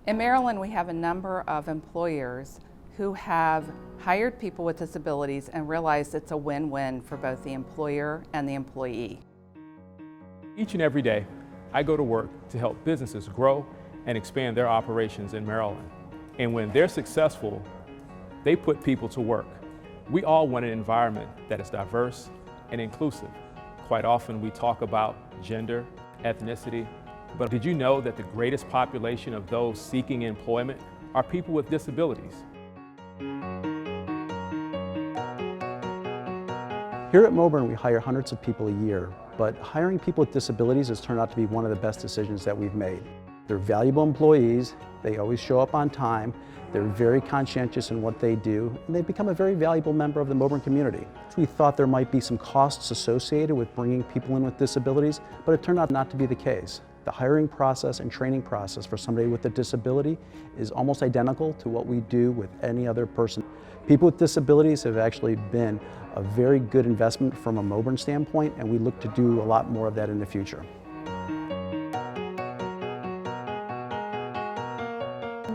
In Maryland, we have a number of employers who have hired people with disabilities and realized it's a win-win for both the employer and the employee. Each and every day, I go to work to help businesses grow and expand their operations in Maryland. And when they're successful, they put people to work. We all want an environment that is diverse and inclusive. Quite often we talk about gender, ethnicity, but did you know that the greatest population of those seeking employment are people with disabilities? Here at Mobern, we hire hundreds of people a year, but hiring people with disabilities has turned out to be one of the best decisions that we've made. They're valuable employees, they always show up on time, they're very conscientious in what they do, and they've become a very valuable member of the Mobern community. We thought there might be some costs associated with bringing people in with disabilities, but it turned out not to be the case. The hiring process and training process for somebody with a disability is almost identical to what we do with any other person. People with disabilities have actually been a very good investment from a Mobern standpoint, and we look to do a lot more of that in the future.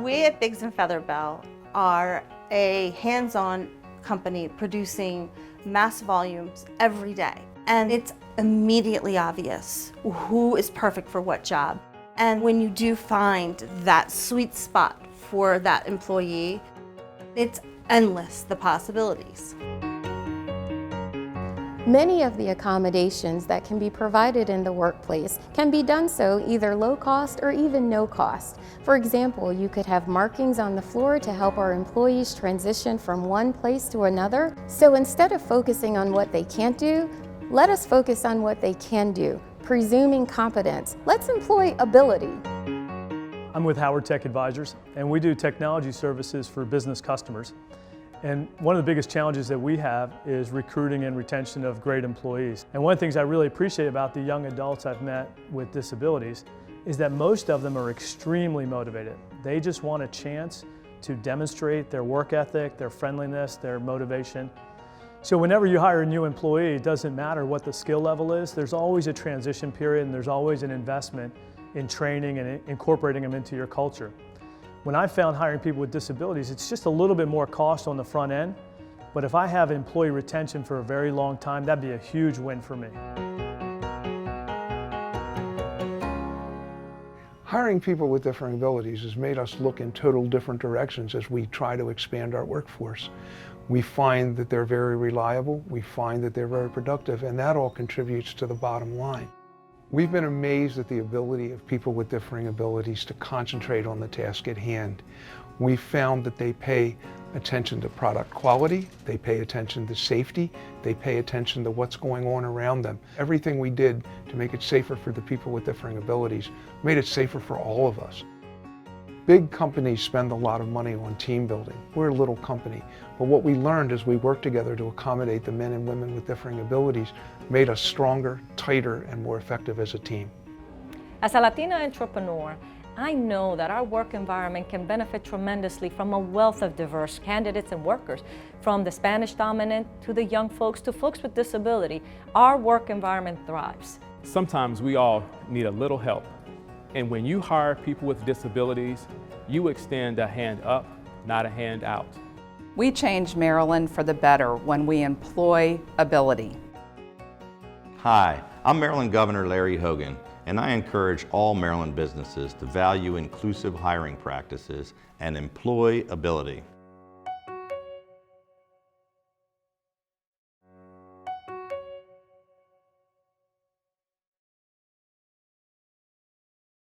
We at Biggs & Featherbell are a hands-on company producing mass volumes every day. And it's immediately obvious who is perfect for what job. And when you do find that sweet spot for that employee, it's endless, the possibilities. Many of the accommodations that can be provided in the workplace can be done so either low cost or even no cost. For example, you could have markings on the floor to help our employees transition from one place to another. So instead of focusing on what they can't do, let us focus on what they can do, presuming competence. Let's employ ability. I'm with Howard Tech Advisors, and we do technology services for business customers. And one of the biggest challenges that we have is recruiting and retention of great employees. And one of the things I really appreciate about the young adults I've met with disabilities is that most of them are extremely motivated. They just want a chance to demonstrate their work ethic, their friendliness, their motivation. So whenever you hire a new employee, it doesn't matter what the skill level is, there's always a transition period and there's always an investment in training and incorporating them into your culture. When I found hiring people with disabilities, it's just a little bit more cost on the front end, but if I have employee retention for a very long time, that'd be a huge win for me. Hiring people with different abilities has made us look in total different directions as we try to expand our workforce. We find that they're very reliable, we find that they're very productive, and that all contributes to the bottom line. We've been amazed at the ability of people with differing abilities to concentrate on the task at hand. We found that they pay attention to product quality, they pay attention to safety, they pay attention to what's going on around them. Everything we did to make it safer for the people with differing abilities made it safer for all of us. Big companies spend a lot of money on team building. We're a little company, but what we learned as we worked together to accommodate the men and women with differing abilities made us stronger, tighter, and more effective as a team. As a Latina entrepreneur, I know that our work environment can benefit tremendously from a wealth of diverse candidates and workers. From the Spanish dominant to the young folks to folks with disability, our work environment thrives. Sometimes we all need a little help. And when you hire people with disabilities, you extend a hand up, not a hand out. We change Maryland for the better when we employ ability. Hi, I'm Maryland Governor Larry Hogan, and I encourage all Maryland businesses to value inclusive hiring practices and employ ability.